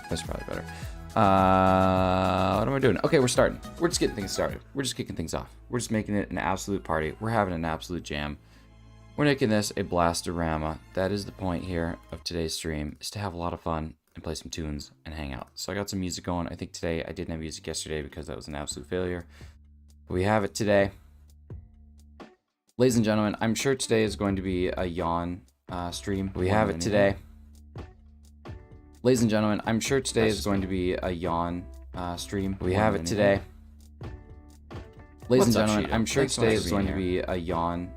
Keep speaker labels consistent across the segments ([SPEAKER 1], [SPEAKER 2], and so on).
[SPEAKER 1] That's probably better. What am I doing? Okay, we're starting. We're just getting things started. We're just kicking things off. We're just making it an absolute party. We're having an absolute jam. We're making this a blastorama. That is the point here of today's stream, is to have a lot of fun and play some tunes and hang out. So I got some music going. I think today I didn't have music yesterday because that was an absolute failure. But we have it today. Ladies and gentlemen, I'm sure today is going to be a yawn stream. We have it today. Ladies and gentlemen, I'm sure today is going to be a yawn stream. We have it today. Ladies and gentlemen, I'm sure today is going to be a yawn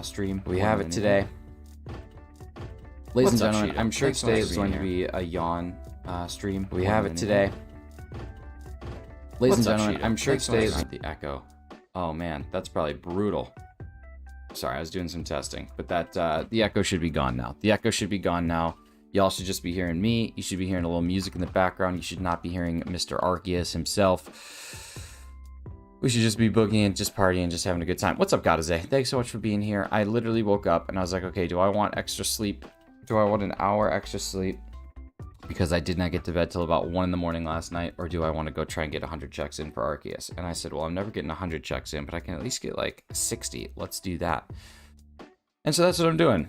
[SPEAKER 1] stream. We have it today. Ladies and gentlemen, I'm sure today is going to be a yawn stream. We have it today. Ladies and gentlemen, I'm sure today is the echo. Oh man, that's probably brutal. Sorry, I was doing some testing, but that the echo should be gone now. The echo should be gone now. Y'all should just be hearing me. You should be hearing a little music in the background. You should not be hearing Mr. Arceus himself. We should just be boogieing, just partying, just having a good time. What's up, Gadaze? Thanks so much for being here. I literally woke up and I was like, okay, do I want extra sleep? Do I want an hour extra sleep? Because I did not get to bed till about 1 in the morning last night. Or do I want to go try and get 100 checks in for Arceus? And I said, well, I'm never getting 100 checks in, but I can at least get like 60. Let's do that. And so that's what I'm doing.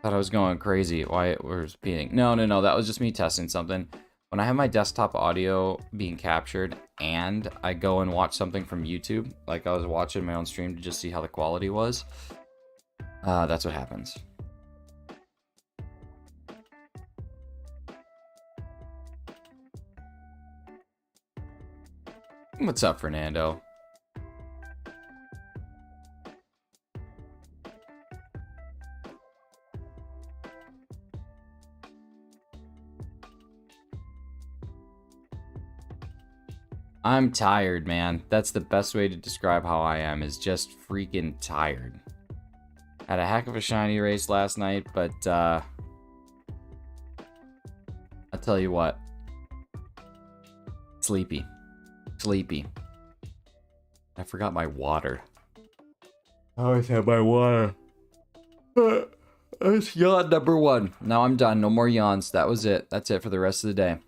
[SPEAKER 1] Thought I was going crazy. Why was beating? No, that was just me testing something. When I have my desktop audio being captured and I go and watch something from YouTube, like I was watching my own stream to just see how the quality was, that's what happens. What's up, Fernando? I'm tired, man. That's the best way to describe how I am, is just freaking tired. Had a heck of a shiny race last night, but I'll tell you what. Sleepy. I forgot my water. I always have my water. That's yawn number 1. Now I'm done. No more yawns. That was it. That's it for the rest of the day.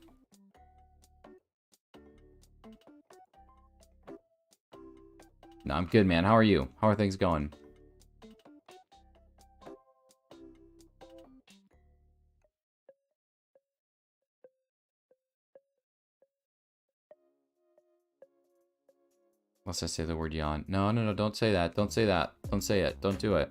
[SPEAKER 1] No, I'm good, man. How are you? How are things going? Unless I say the word yawn. No, don't say that. Don't say that. Don't say it. Don't do it.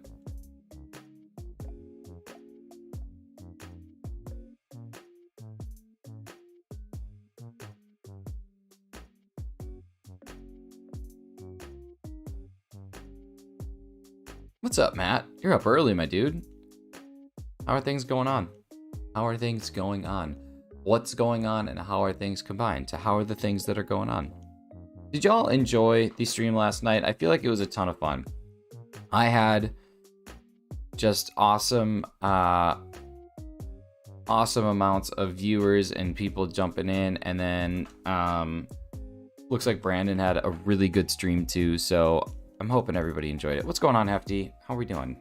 [SPEAKER 1] What's up, Matt? You're up early, my dude. How are things going on? How are things going on? What's going on and how are things combined to how are the things that are going on? Did y'all enjoy the stream last night? I feel like it was a ton of fun. I had just awesome amounts of viewers and people jumping in, and then looks like Brandon had a really good stream too, so I'm hoping everybody enjoyed it. What's going on, Hefty? How are we doing?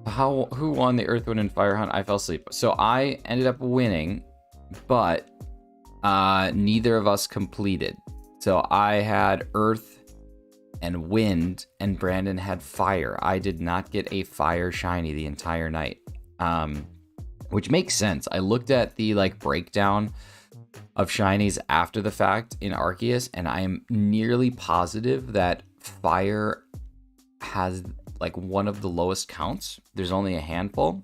[SPEAKER 1] Who won the Earth, Wind, and Fire hunt? I fell asleep. So I ended up winning, but neither of us completed. So I had Earth and Wind, and Brandon had Fire. I did not get a Fire shiny the entire night, which makes sense. I looked at the breakdown of shinies after the fact in Arceus, and I am nearly positive that Fire has one of the lowest counts. There's only a handful,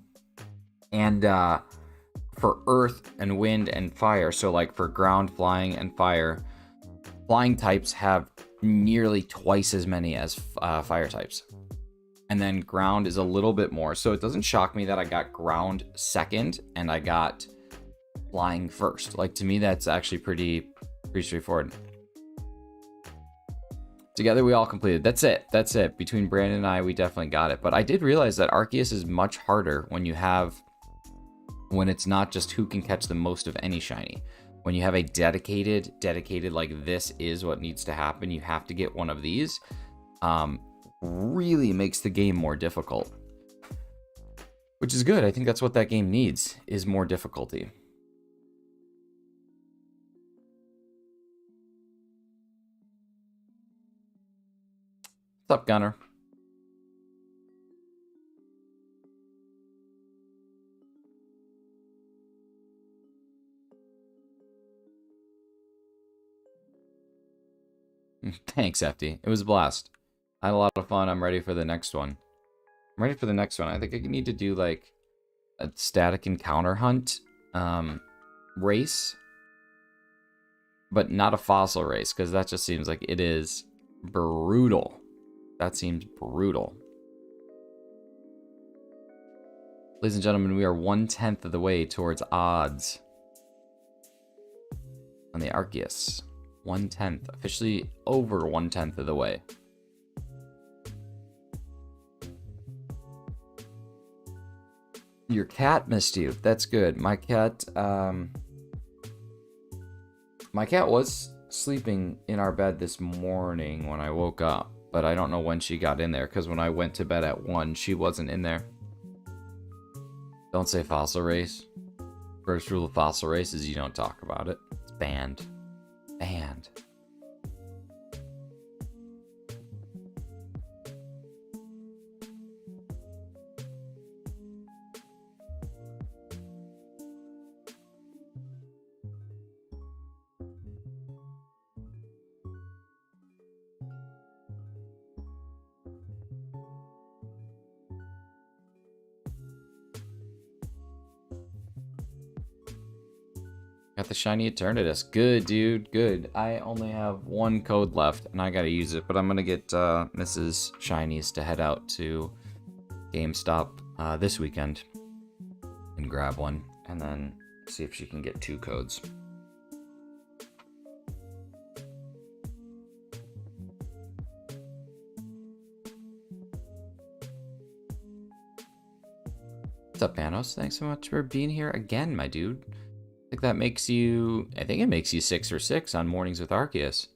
[SPEAKER 1] and for Earth and Wind and Fire, so for ground, flying, and fire, flying types have nearly twice as many as fire types, and then ground is a little bit more. So it doesn't shock me that I got ground second and I got flying first. To me, that's actually pretty straightforward. Together we all completed. That's it. Between Brandon and I, we definitely got it. But I did realize that Arceus is much harder when it's not just who can catch the most of any shiny. when you have a dedicated, like this is what needs to happen, you have to get one of these, really makes the game more difficult. Which is good. I think that's what that game needs, is more difficulty. What's up, Gunner? Thanks, Hefty. It was a blast. I had a lot of fun. I'm ready for the next one. I'm ready for the next one. I think I need to do like a static encounter hunt race, but not a fossil race, because that just seems like it is brutal. That seems brutal. Ladies and gentlemen, we are 1/10 of the way towards odds on the Arceus. 1/10, officially over 1/10 of the way. Your cat missed you. That's good. My cat was sleeping in our bed this morning when I woke up, but I don't know when she got in there, because when I went to bed at 1, she wasn't in there. Don't say fossil race. First rule of fossil race is you don't talk about it. It's banned. Banned. Got the shiny Eternatus. Good, dude. Good. I only have one code left, and I gotta use it. But I'm gonna get Mrs. Shinies to head out to GameStop this weekend and grab one, and then see if she can get 2 codes. What's up, Panos? Thanks so much for being here again, my dude. I think that makes you... I think it makes you 6 for 6 on Mornings with Arceus.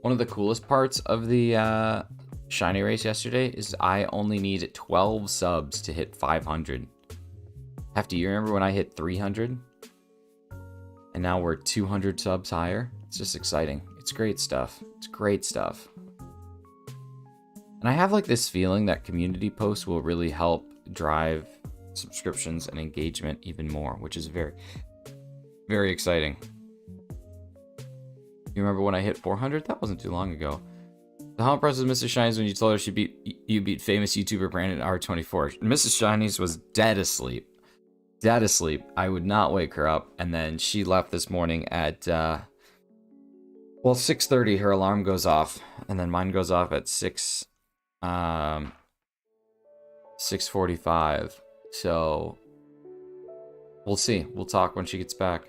[SPEAKER 1] One of the coolest parts of the shiny race yesterday is I only need 12 subs to hit 500. Hefty, you remember when I hit 300? And now we're 200 subs higher? It's just exciting. It's great stuff. It's great stuff. And I have like this feeling that community posts will really help drive subscriptions and engagement even more, which is very, very exciting. You remember when I hit 400? That wasn't too long ago. So how impressed was Mrs. Shinies when you told her you beat famous YouTuber Brandon R24? Mrs. Shinies was dead asleep. Dead asleep. I would not wake her up. And then she left this morning at 6:30. Her alarm goes off, and then mine goes off at 6:45. So we'll see. We'll talk when she gets back.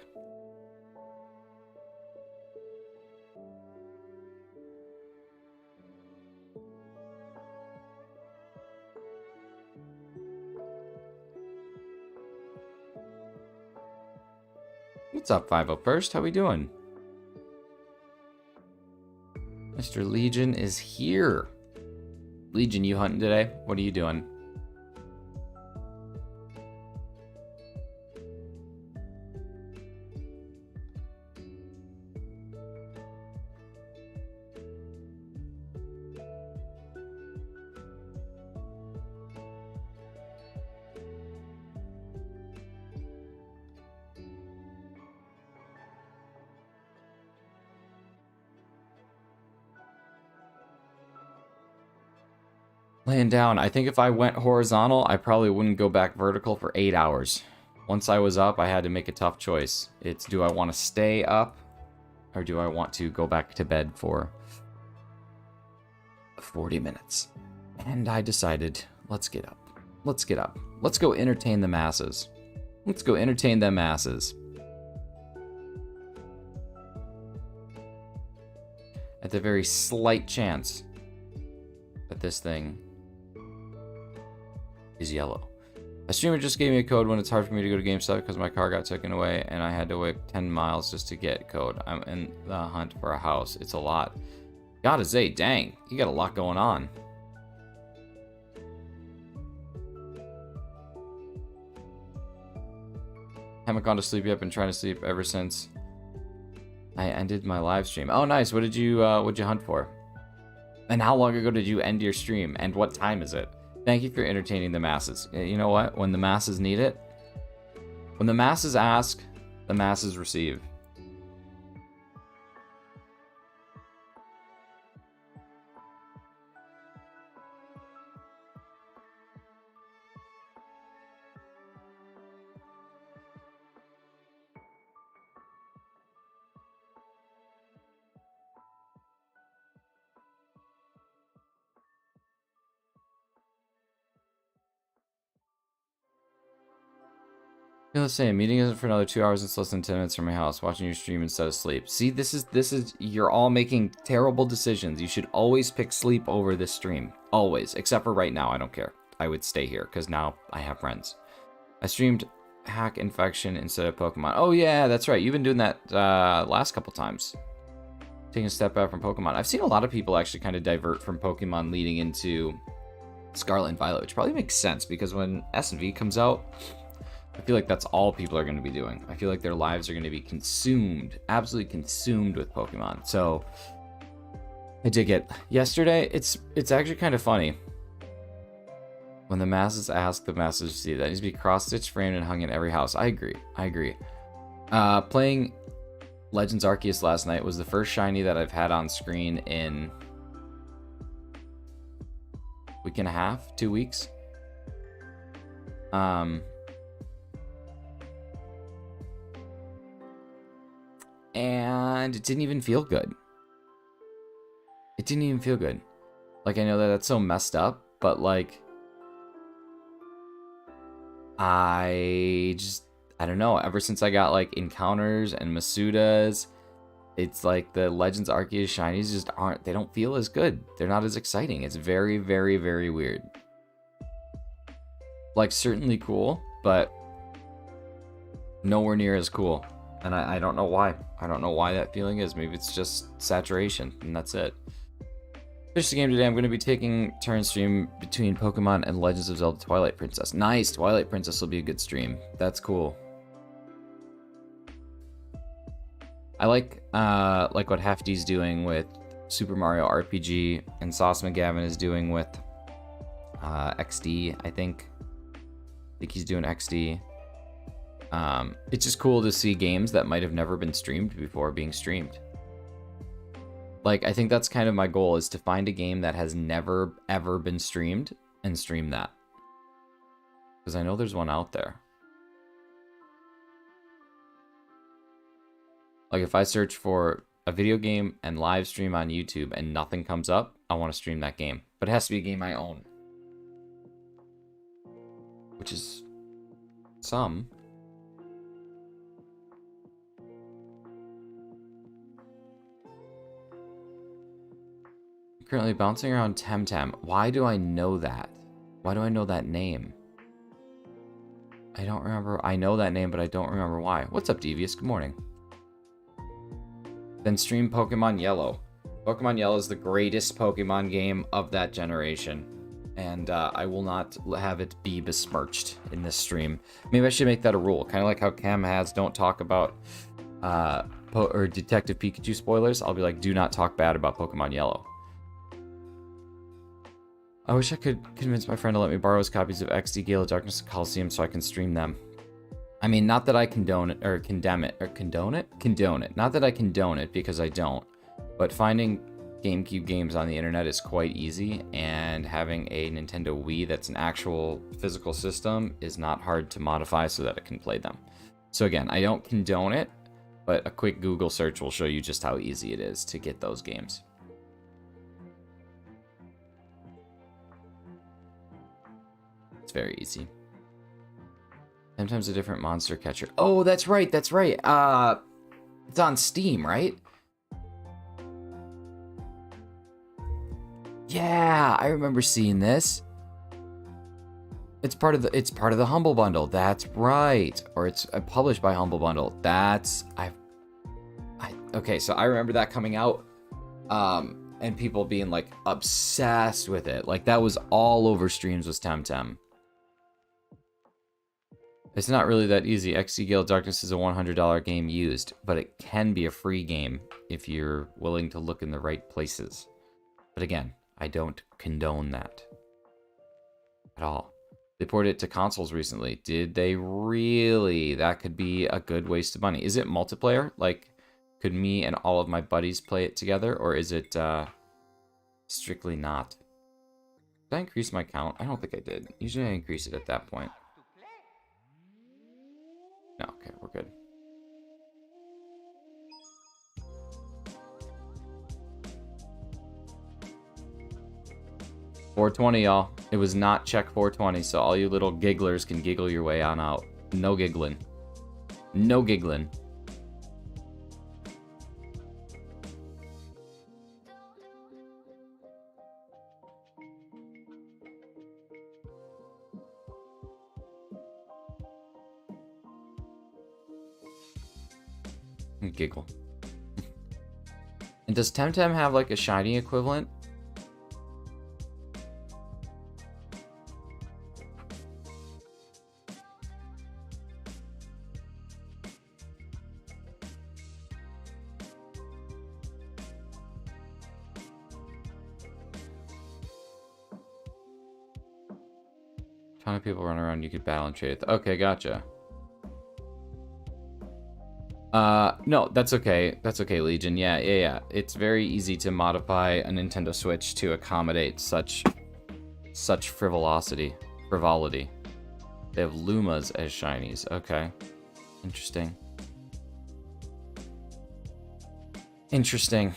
[SPEAKER 1] What's up, 501st? How we doing? Mr. Legion is here. Legion, you hunting today? What are you doing? Laying down. I think if I went horizontal, I probably wouldn't go back vertical for 8 hours. Once I was up, I had to make a tough choice. It's, do I want to stay up, or do I want to go back to bed for 40 minutes? And I decided, let's get up. Let's get up. Let's go entertain the masses. Let's go entertain the masses. At the very slight chance that this thing is yellow. A streamer just gave me a code when it's hard for me to go to GameStop because my car got taken away and I had to wait 10 miles just to get code. I'm in the hunt for a house. It's a lot. Gotta say, dang, you got a lot going on. Haven't gone to sleep yet. Been trying to sleep ever since I ended my live stream. Oh, nice. What'd you hunt for? And how long ago did you end your stream? And what time is it? Thank you for entertaining the masses. You know what? When the masses need it, when the masses ask, the masses receive. Feel the same. Meeting isn't for another 2 hours. It's less than 10 minutes from my house. Watching your stream instead of sleep. See, this is you're all making terrible decisions. You should always pick sleep over this stream. Always. Except for right now. I don't care. I would stay here because now I have friends. I streamed Hack Infection instead of Pokemon. Oh yeah, that's right. You've been doing that last couple times. Taking a step out from Pokemon. I've seen a lot of people actually kind of divert from Pokemon leading into Scarlet and Violet, which probably makes sense because when S&V comes out, I feel like that's all people are going to be doing. I feel like their lives are going to be consumed, absolutely consumed with Pokemon. So I dig it. Yesterday, it's actually kind of funny. When the masses ask, the masses receive. That needs to be cross-stitched, framed, and hung in every house. I agree. Playing Legends Arceus last night was the first shiny that I've had on screen in a week and a half, 2 weeks. And it didn't even feel good. It didn't even feel good. Like, I know that that's so messed up, but like, I don't know. Ever since I got like Encounters and Masudas, it's like the Legends Arceus shinies just they don't feel as good. They're not as exciting. It's very, very, very weird. Like, certainly cool, but nowhere near as cool. And I don't know why. I don't know why that feeling is. Maybe it's just saturation, and that's it. Finish the game today. I'm going to be taking turn stream between Pokemon and Legends of Zelda Twilight Princess. Nice! Twilight Princess will be a good stream. That's cool. I like what Hefty's doing with Super Mario RPG, and Sauce McGavin is doing with XD, I think. I think he's doing XD. It's just cool to see games that might have never been streamed before being streamed. Like, I think that's kind of my goal, is to find a game that has never, ever been streamed and stream that. Because I know there's one out there. Like, if I search for a video game and live stream on YouTube and nothing comes up, I want to stream that game. But it has to be a game I own. Which is some. Currently bouncing around Temtem. Why do I know that? Why do I know that name? I don't remember. I know that name, but I don't remember why. What's up, Devious? Good morning. Then stream Pokemon Yellow. Pokemon Yellow is the greatest Pokemon game of that generation. And I will not have it be besmirched in this stream. Maybe I should make that a rule. Kind of like how Cam has don't talk about or Detective Pikachu spoilers. I'll be like, do not talk bad about Pokemon Yellow. I wish I could convince my friend to let me borrow his copies of XD Gale of Darkness and Coliseum so I can stream them. I mean, not that I condone it, or condemn it, or condone it? Condone it. Not that I condone it, because I don't. But finding GameCube games on the internet is quite easy, and having a Nintendo Wii that's an actual physical system is not hard to modify so that it can play them. So again, I don't condone it, but a quick Google search will show you just how easy it is to get those games. It's very easy. Sometimes a different monster catcher. Oh, that's right, that's right. It's on Steam, right? Yeah, I remember seeing this. It's part of the Humble Bundle. That's right. Or it's published by Humble Bundle. That's okay, so I remember that coming out and people being like obsessed with it. Like that was all over streams was Temtem. It's not really that easy. XC Guild Darkness is a $100 game used, but it can be a free game if you're willing to look in the right places. But again, I don't condone that at all. They ported it to consoles recently. Did they really? That could be a good waste of money. Is it multiplayer? Like, could me and all of my buddies play it together? Or is it strictly not? Did I increase my count? I don't think I did. Usually I increase it at that point. No, okay, we're good. $420, y'all. It was not check $420, so all you little gigglers can giggle your way on out. No giggling. No giggling. Giggle. And does Temtem have like a shiny equivalent? Ton of people run around, you could battle and trade it. Okay, gotcha. No, that's okay. That's okay, Legion. Yeah. It's very easy to modify a Nintendo Switch to accommodate such frivolity. They have Lumas as shinies. Okay. Interesting. Interesting.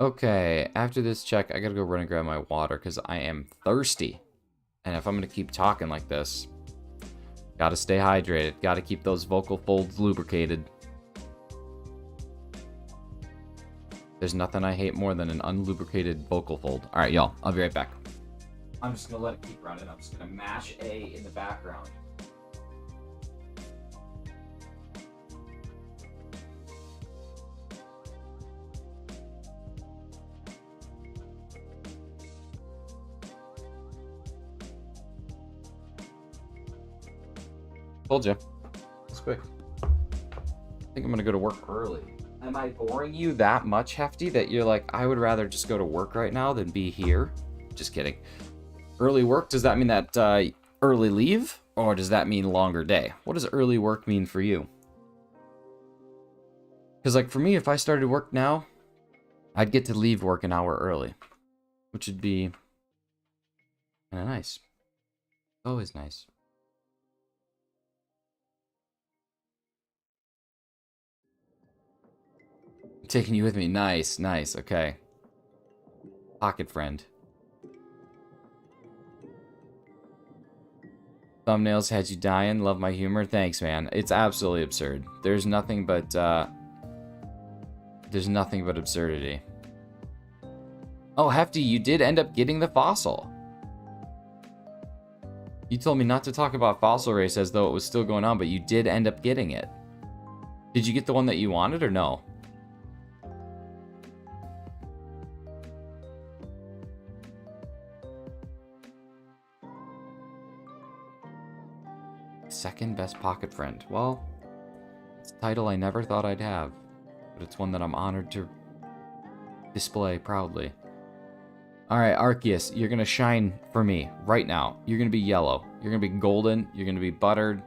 [SPEAKER 1] Okay, after this check, I gotta go run and grab my water because I am thirsty. And if I'm gonna keep talking like this, gotta stay hydrated. Gotta keep those vocal folds lubricated. There's nothing I hate more than an unlubricated vocal fold. Alright, y'all, I'll be right back. I'm just gonna let it keep running. I'm just gonna mash A in the background. Told you. That's quick. I think I'm gonna go to work early. Am I boring you that much, Hefty, that you're like, I would rather just go to work right now than be here? Just kidding. Early work, does that mean that early leave? Or does that mean longer day? What does early work mean for you? Because like for me, if I started work now, I'd get to leave work an hour early. Which would be kind of nice. Always nice. Taking you with me. Nice, nice. Okay. Pocket friend. Thumbnails had you dying. Love my humor. Thanks, man. It's absolutely absurd. There's nothing but absurdity. Oh, Hefty, you did end up getting the fossil. You told me not to talk about Fossil Race as though it was still going on, but you did end up getting it. Did you get the one that you wanted or no? Second best pocket friend. Well, it's a title I never thought I'd have, but it's one that I'm honored to display proudly. Alright, Arceus, you're gonna shine for me right now. You're gonna be yellow. You're gonna be golden. You're gonna be buttered.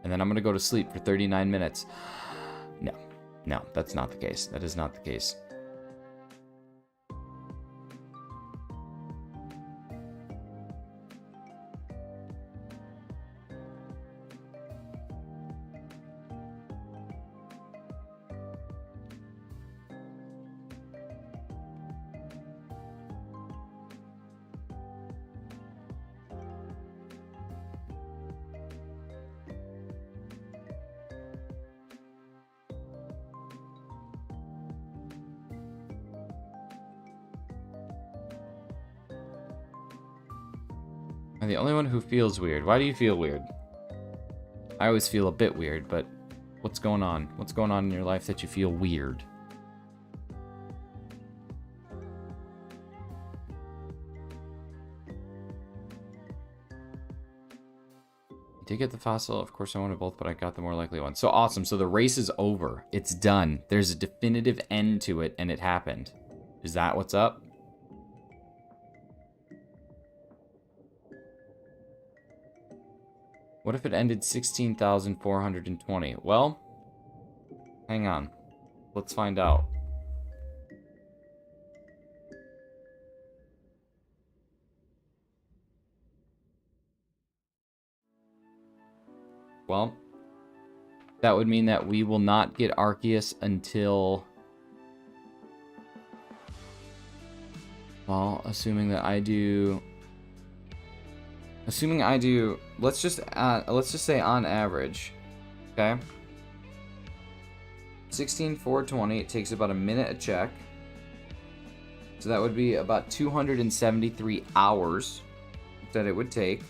[SPEAKER 1] And then I'm gonna go to sleep for 39 minutes. No, that's not the case. That is not the case. I'm the only one who feels weird. Why do you feel weird? I always feel a bit weird, but what's going on? What's going on in your life that you feel weird? I did get the fossil. Of course I wanted both, but I got the more likely one. So awesome. So the race is over. It's done. There's a definitive end to it, and it happened. Is that what's up? What if it ended 16,420? Well, hang on. Let's find out. Well, that would mean that we will not get Arceus until... Well, assuming I do... Let's just say on average, okay? 16,420, it takes about a minute a check. So that would be about 273 hours that it would take.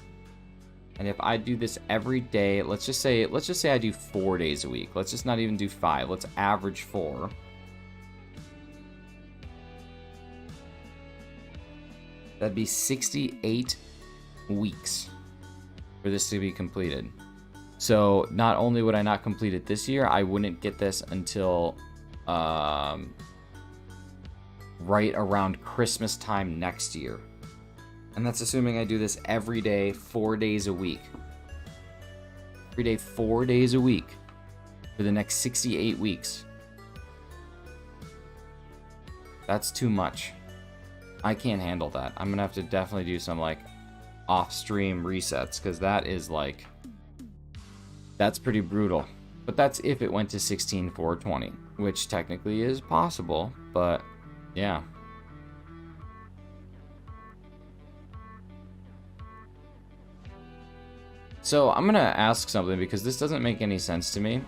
[SPEAKER 1] And if I do this every day, let's just say I do 4 days a week. Let's just not even do 5. Let's average 4. That'd be 68 weeks for this to be completed. So not only would I not complete it this year, I wouldn't get this until right around Christmas time next year. And that's assuming I do this every day, 4 days a week. Every day, 4 days a week for the next 68 weeks. That's too much. I can't handle that. I'm gonna have to definitely do some like off-stream resets, because that is like, that's pretty brutal. But that's if it went to 16,420, which technically is possible, but yeah. So I'm gonna ask something, because this doesn't make any sense to me.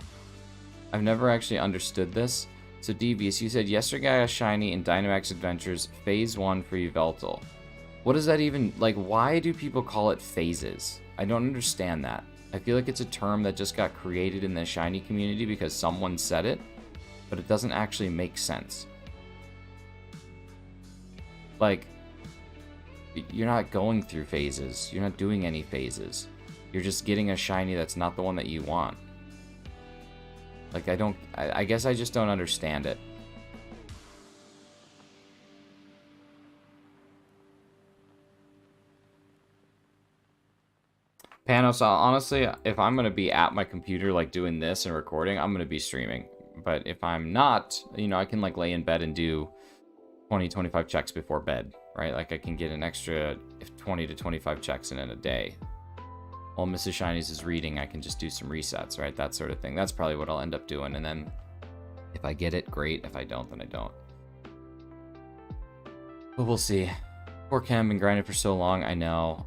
[SPEAKER 1] I've never actually understood this. So Devious, you said yesterday I got shiny in Dynamax Adventures Phase 1 for Yveltal. What does that even, like, why do people call it phases? I don't understand that. I feel like it's a term that just got created in the shiny community because someone said it, but it doesn't actually make sense. Like, you're not going through phases. You're not doing any phases. You're just getting a shiny that's not the one that you want. Like, I guess I just don't understand it. Panos, honestly, if I'm going to be at my computer, like, doing this and recording, I'm going to be streaming. But if I'm not, you know, I can, like, lay in bed and do 20, 25 checks before bed, right? Like, I can get an extra 20 to 25 checks in a day. While Mrs. Shinies is reading, I can just do some resets, right? That sort of thing. That's probably what I'll end up doing. And then if I get it, great. If I don't, then I don't. But we'll see. Poor Cam, been grinding for so long. I know.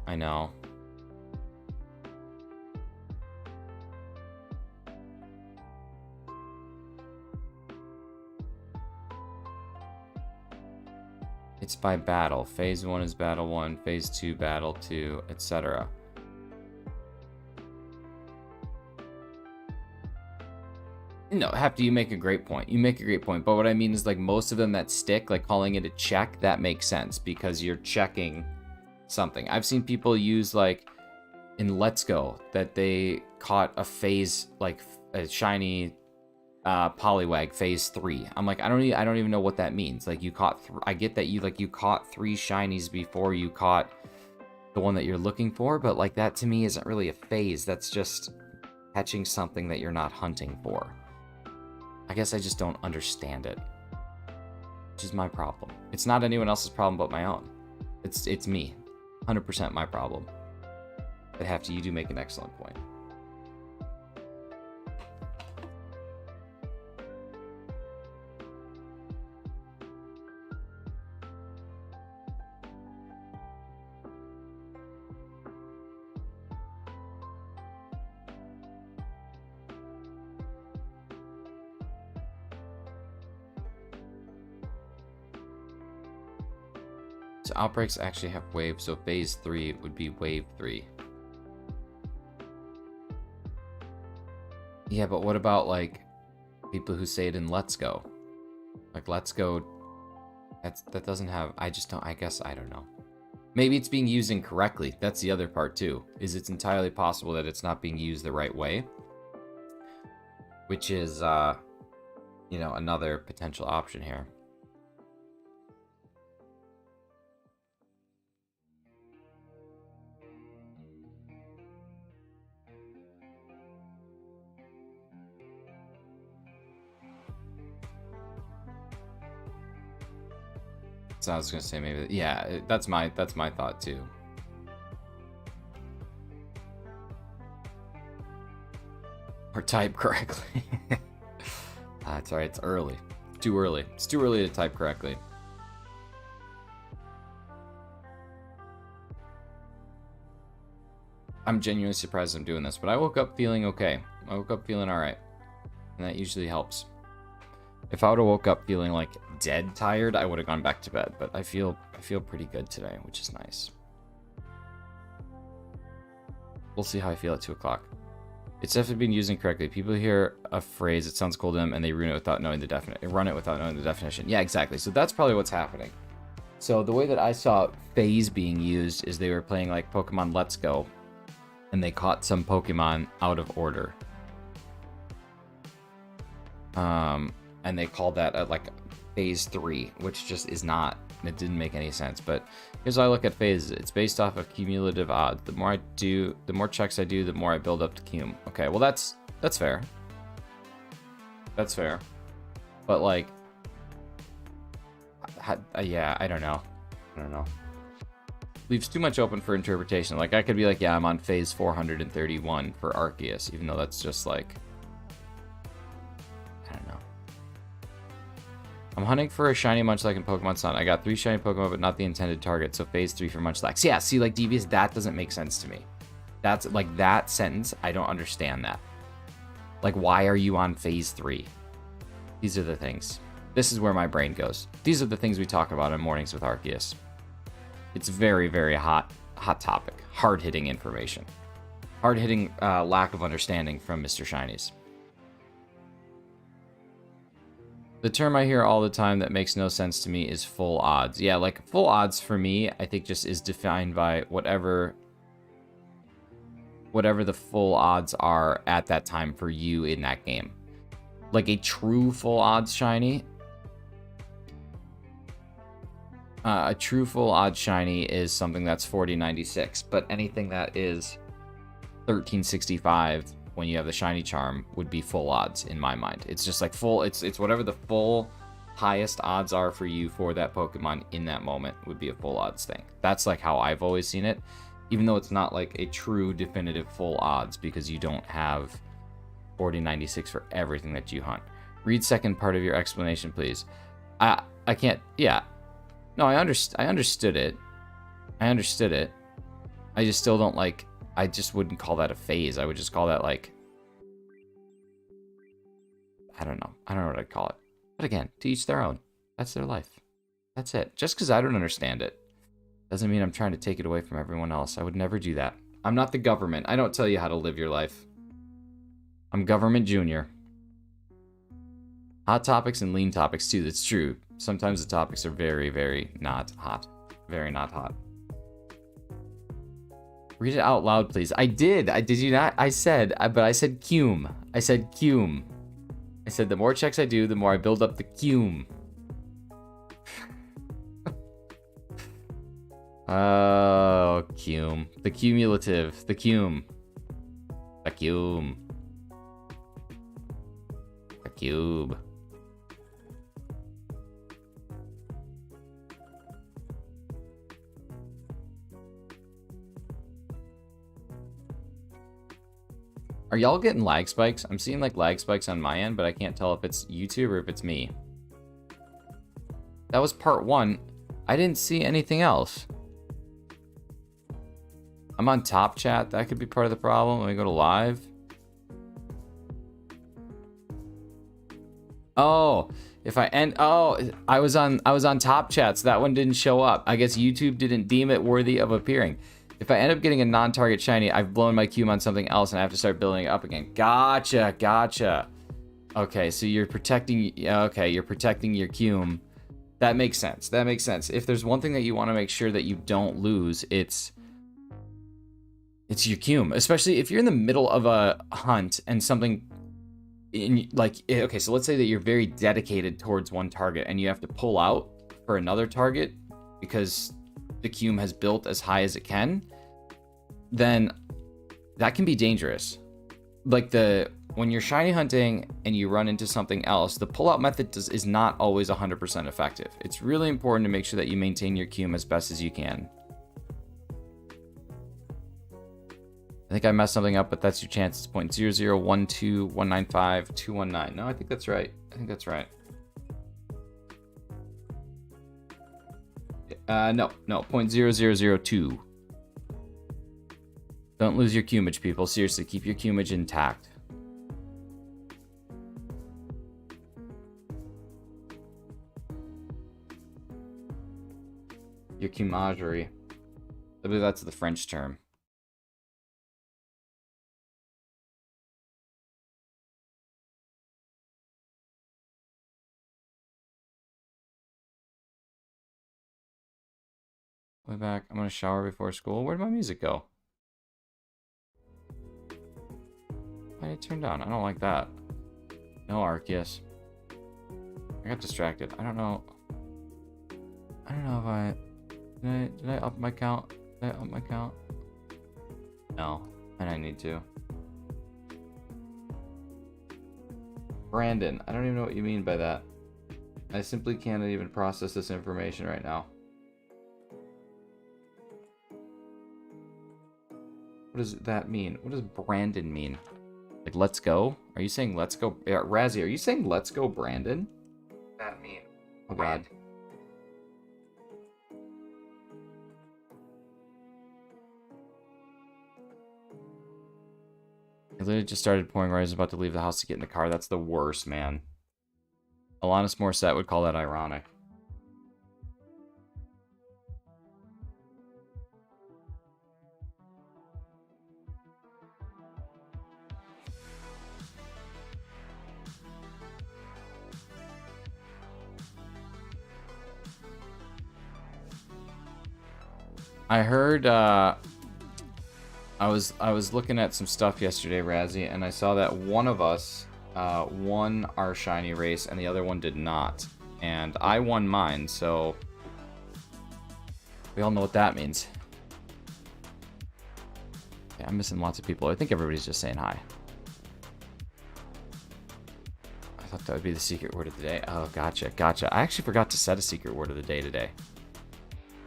[SPEAKER 1] It's by battle. Phase 1 is battle 1, phase 2 battle 2, etc. No, Hefty, you make a great point. But what I mean is, like, most of them that stick, like calling it a check, that makes sense because you're checking something. I've seen people use, like, in Let's Go, that they caught a phase, like a shiny Poliwag phase 3. I'm like, I don't even know what that means. Like, you caught I get that you caught 3 shinies before you caught the one that you're looking for, but like, that to me isn't really a phase. That's just catching something that you're not hunting for. I guess I just don't understand it, which is my problem. It's not anyone else's problem but my own. It's me. 100% my problem. But Hefty, you do make an excellent point. So outbreaks actually have waves, so phase 3 would be wave 3. Yeah, but what about, like, people who say it in Let's Go? Like, Let's Go, that doesn't have, I guess, I don't know. Maybe it's being used incorrectly. That's the other part, too, is it's entirely possible that it's not being used the right way. Which is, you know, another potential option here. So I was gonna say maybe, yeah, that's my thought too. Or type correctly. That's alright, it's early. Too early. It's too early to type correctly. I'm genuinely surprised I'm doing this, but I woke up feeling okay. I woke up feeling alright. And that usually helps. If I would have woke up feeling like dead tired, I would have gone back to bed, but I feel pretty good today, which is nice. We'll see how I feel at 2 o'clock. It's definitely been used incorrectly. People hear a phrase, it sounds cool to them, and they run it without knowing the definition. Yeah, exactly. So that's probably what's happening. So the way that I saw phase being used is they were playing like Pokemon Let's Go, and they caught some Pokemon out of order. And they called that like phase 3, which just is not, it didn't make any sense. But here's how I look at phases. It's based off of cumulative odds. The more I do, the more checks I do, the more I build up to cum. Okay, well that's fair. That's fair. But like, yeah, I don't know. Leaves too much open for interpretation. Like I could be like, yeah, I'm on phase 431 for Arceus, even though that's just like, I don't know. I'm hunting for a shiny Munchlax in Pokemon Sun. I got 3 shiny Pokemon, but not the intended target, so phase 3 for Munchlax. Yeah, see, like, Devious, that doesn't make sense to me. That's, like, that sentence, I don't understand that. Like, why are you on phase 3? These are the things. This is where my brain goes. These are the things we talk about in Mornings with Arceus. It's very, very hot topic. Hard-hitting information. Hard-hitting lack of understanding from Mr. Shinies. The term I hear all the time that makes no sense to me is full odds. Yeah, like full odds for me, I think just is defined by whatever the full odds are at that time for you in that game. Like a true full odds shiny. A true full odds shiny is something that's 4096, but anything that is 1365 when you have the shiny charm would be full odds in my mind. It's just like full, it's whatever the full highest odds are for you for that Pokemon in that moment would be a full odds thing. That's like how I've always seen it, even though it's not like a true definitive full odds because you don't have 4096 for everything that you hunt. Read second part of your explanation, please. I can't, yeah. No, I understood it. I understood it. I just still don't like, I just wouldn't call that a phase. I would just call that like, I don't know. I don't know what I'd call it. But again, to each their own. That's their life. That's it. Just because I don't understand it doesn't mean I'm trying to take it away from everyone else. I would never do that. I'm not the government. I don't tell you how to live your life. I'm government junior. Hot topics and lean topics too. That's true. Sometimes the topics are very, very not hot. Very not hot. Read it out loud, please. I did. Did you not? I said cum. I said cum. I said the more checks I do, the more I build up the cum. Oh, cum. The cumulative. The cum. The cum. The cube. Are y'all getting lag spikes? I'm seeing like lag spikes on my end, but I can't tell if it's YouTube or if it's me. That was part 1. I didn't see anything else. I'm on top chat. That could be part of the problem. Let me go to live. Oh, If I end, oh, I was on top chat, so that one didn't show up. I guess YouTube didn't deem it worthy of appearing. If I end up getting a non-target shiny, I've blown my cume on something else and I have to start building it up again. Gotcha. Okay, so you're protecting, okay, you're protecting your cume. That makes sense. If there's one thing that you want to make sure that you don't lose, it's your cume. Especially if you're in the middle of a hunt and something, okay, so let's say that you're very dedicated towards one target and you have to pull out for another target because the cume has built as high as it can, then that can be dangerous. Like when you're shiny hunting and you run into something else, the pullout method is not always 100% effective. It's really important to make sure that you maintain your cume as best as you can. I think I messed something up, but that's your chance. It's 0.0012195 No, I think that's right. No, 0.0002. Don't lose your cumage, people. Seriously, keep your cumage intact. Your cumagerie. I believe that's the French term. Way back. I'm gonna shower before school. Where'd my music go? Why did it turn down? I don't like that. No Arceus. I got distracted. I don't know if I... Did I up my count? No. And I need to. Brandon. I don't even know what you mean by that. I simply can't even process this information right now. What does that mean? What does Brandon mean? Like, let's go? Are you saying let's go? Yeah, Razzie, are you saying let's go, Brandon?
[SPEAKER 2] That mean?
[SPEAKER 1] Oh, God. I literally just started pouring right as I was about to leave the house to get in the car. That's the worst, man. Alanis Morissette would call that ironic. I heard, I was looking at some stuff yesterday, Razzie, and I saw that one of us won our shiny race and the other one did not. And I won mine, so we all know what that means. Yeah, I'm missing lots of people. I think everybody's just saying hi. I thought that would be the secret word of the day. Oh, gotcha. I actually forgot to set a secret word of the day today.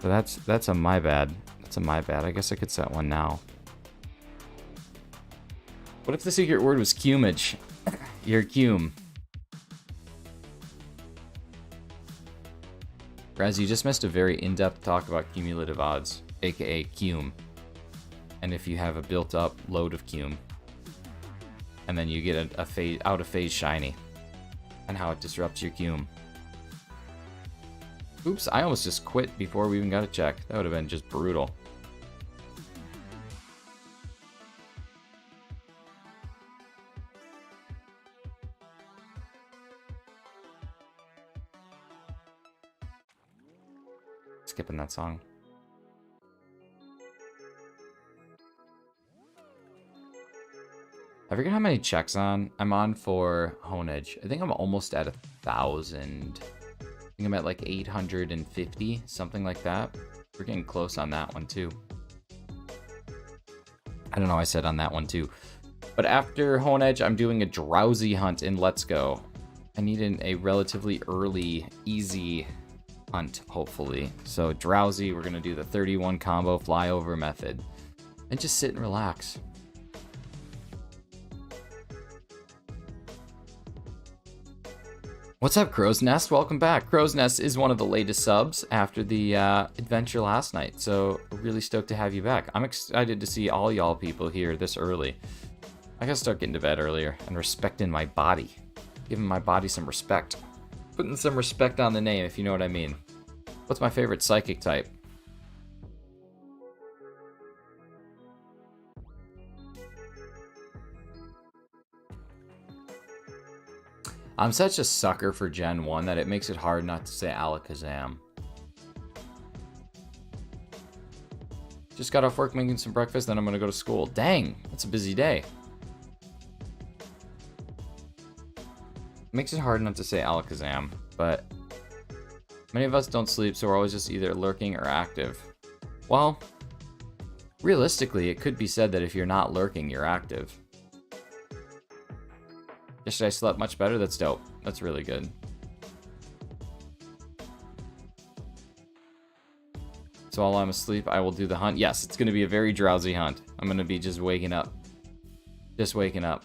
[SPEAKER 1] So that's a my bad. I guess I could set one now. What if the secret word was cumage? Your cume. Raz, you just missed a very in-depth talk about cumulative odds, aka cume. And if you have a built-up load of cume, and then you get a out-of-phase shiny, and how it disrupts your cume. Oops, I almost just quit before we even got a check. That would have been just brutal. Skipping that song. I forget how many checks I'm on for Honedge. I think I'm almost at 1,000. I think I'm at like 850, something like that. We're getting close on that one too. I don't know, I said on that one too. But after Honedge, I'm doing a drowsy hunt in Let's Go. I need a relatively early, easy hunt, hopefully. So drowsy, we're gonna do the 31 combo flyover method. And just sit and relax. What's up, Crow's Nest? Welcome back. Crow's Nest is one of the latest subs after the adventure last night, so really stoked to have you back. I'm excited to see all y'all people here this early. I gotta start getting to bed earlier and respecting my body. Giving my body some respect. Putting some respect on the name, if you know what I mean. What's my favorite psychic type? I'm such a sucker for Gen 1 that it makes it hard not to say Alakazam. Just got off work making some breakfast, then I'm gonna go to school. Dang, that's a busy day. Makes it hard not to say Alakazam, but many of us don't sleep, so we're always just either lurking or active. Well, realistically, it could be said that if you're not lurking, you're active. Yesterday I slept much better. That's dope. That's really good. So while I'm asleep, I will do the hunt. Yes, it's going to be a very drowsy hunt. I'm going to be just waking up. Just waking up.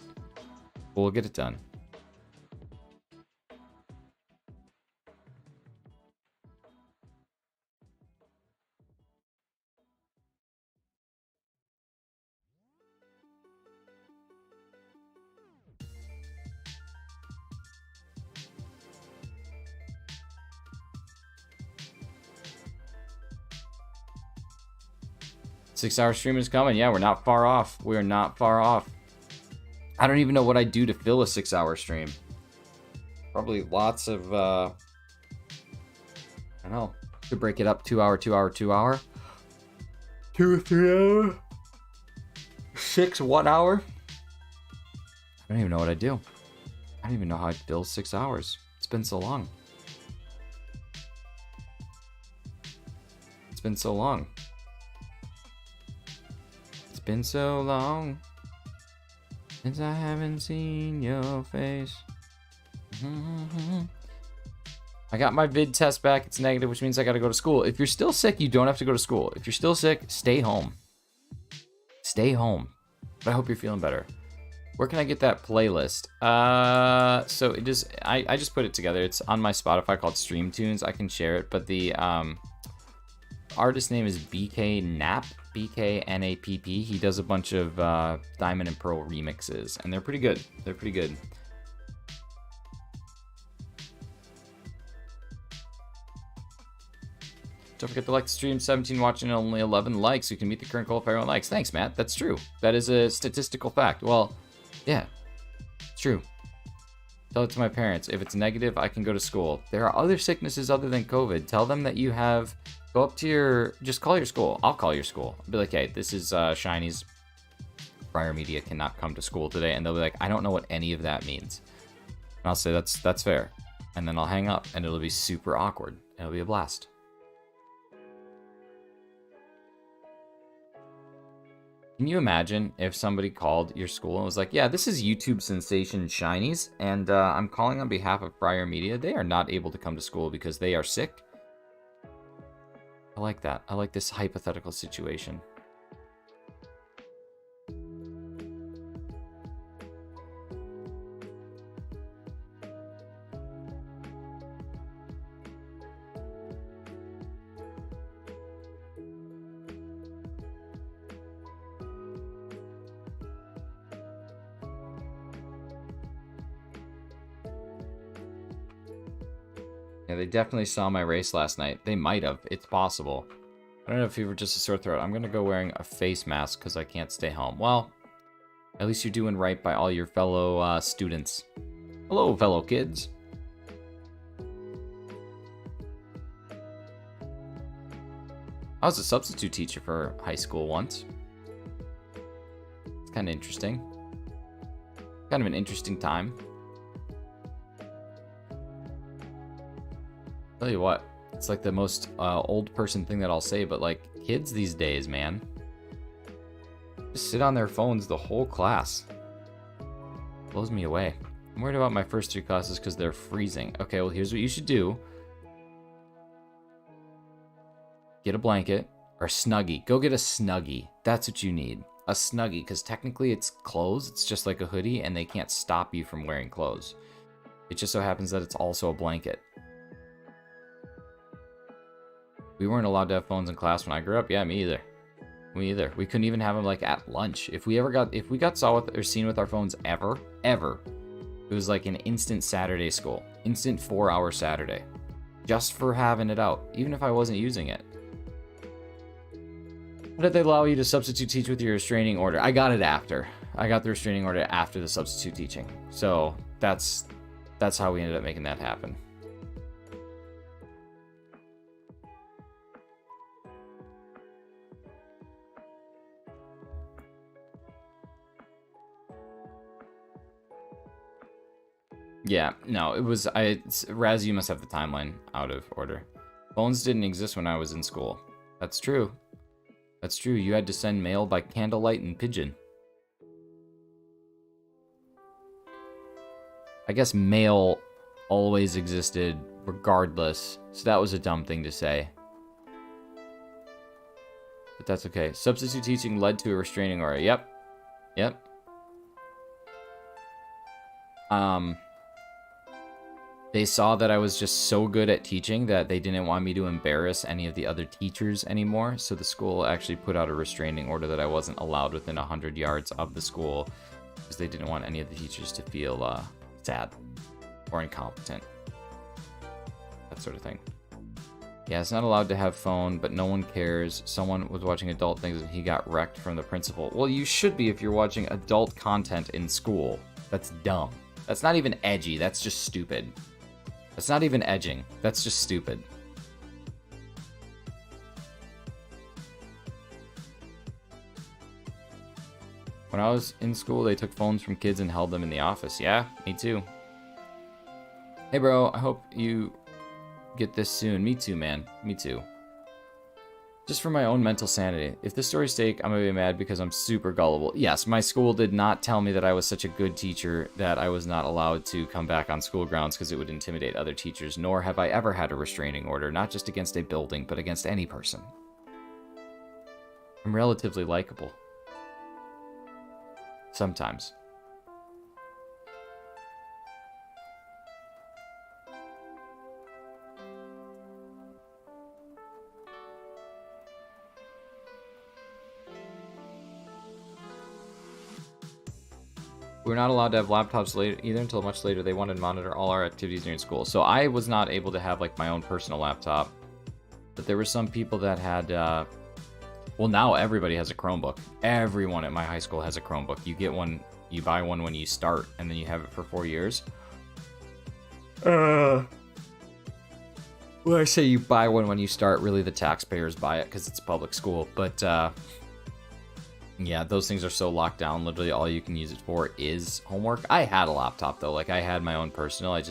[SPEAKER 1] But we'll get it done. Six-hour stream is coming. Yeah, we're not far off. We are not far off. I don't even know what I'd do to fill a 6-hour stream. Probably lots of, I don't know. To break it up, 2 hour, 2 hour, 2 hour. 2 or 3 hour. 6 1 hour. I don't even know what I'd do. I don't even know how I'd fill 6 hours. It's been so long. It's been so long. It's been so long since I haven't seen your face. I got my vid test back. It's negative, which means I gotta go to school. If you're still sick, you don't have to go to school. If you're still sick, stay home. Stay home. But I hope you're feeling better. Where can I get that playlist? So it is. I just put it together. It's on my Spotify called Stream Tunes. I can share it, but the artist name is BK Napp. BKNAPP. He does a bunch of Diamond and Pearl remixes, and they're pretty good. They're pretty good. Don't forget to like the stream. 17 watching and only 11 likes. You can meet the current goal if everyone likes. Thanks, Matt. That's true. That is a statistical fact. Well, yeah, it's true. Tell it to my parents. If it's negative, I can go to school. There are other sicknesses other than COVID. Tell them that you have. Go up to your. Just call your school. I'll call your school. I'll be like, hey, this is Shiny's. Prior Media cannot come to school today, and they'll be like, I don't know what any of that means. And I'll say that's fair, and then I'll hang up, and it'll be super awkward. It'll be a blast. Can you imagine if somebody called your school and was like, yeah, this is YouTube sensation Shinies, and I'm calling on behalf of Prior Media. They are not able to come to school because they are sick. I like that. I like this hypothetical situation. Yeah, they definitely saw my race last night. They might have. It's possible. I don't know if you were just a sore throat. I'm going to go wearing a face mask because I can't stay home. Well, at least you're doing right by all your fellow students. Hello, fellow kids. I was a substitute teacher for high school once. It's kind of interesting. Kind of an interesting time. Tell you what, it's like the most old person thing that I'll say, but like kids these days, man, just sit on their phones the whole class. Blows me away. I'm worried about my first 3 classes because they're freezing. Okay, well, here's what you should do. Get a blanket or a Snuggie. Go get a Snuggie. That's what you need. A Snuggie, because technically it's clothes. It's just like a hoodie, and they can't stop you from wearing clothes. It just so happens that it's also a blanket. We weren't allowed to have phones in class when I grew up. Yeah, me either. Me either. We couldn't even have them like at lunch. If we got saw with or seen with our phones ever, It was like an instant Saturday school. Instant 4-hour Saturday. Just for having it out, even if I wasn't using it. How did they allow you to substitute teach with your restraining order? I got it after. I got the restraining order after the substitute teaching. So that's how we ended up making that happen. Yeah, no, it was, Raz, you must have the timeline out of order. Phones didn't exist when I was in school. That's true. That's true, you had to send mail by candlelight and pigeon. I guess mail always existed regardless, so that was a dumb thing to say. But that's okay. Substitute teaching led to a restraining order. Yep. Yep. They saw that I was just so good at teaching that they didn't want me to embarrass any of the other teachers anymore. So the school actually put out a restraining order that I wasn't allowed within 100 yards of the school because they didn't want any of the teachers to feel sad or incompetent. That sort of thing. Yeah, it's not allowed to have phone, but no one cares. Someone was watching adult things and he got wrecked from the principal. Well, you should be if you're watching adult content in school. That's dumb. That's not even edgy. That's just stupid. That's not even edging. That's just stupid. When I was in school, they took phones from kids and held them in the office. Yeah, me too. Hey, bro, I hope you get this soon. Me too, man. Me too. Just for my own mental sanity. If this story's fake, I'm gonna be mad because I'm super gullible. Yes, my school did not tell me that I was such a good teacher that I was not allowed to come back on school grounds because it would intimidate other teachers, nor have I ever had a restraining order, not just against a building, but against any person. I'm relatively likable. Sometimes. We were not allowed to have laptops later either until much later. They wanted to monitor all our activities during school. So I was not able to have like my own personal laptop. But there were some people that had, well, now everybody has a Chromebook. Everyone at my high school has a Chromebook. You get one, you buy one when you start, and then you have it for 4 years. When I say you buy one when you start, really the taxpayers buy it because it's public school. But, yeah, those things are so locked down. Literally all you can use it for is homework. I had a laptop though. Like I had my own personal. I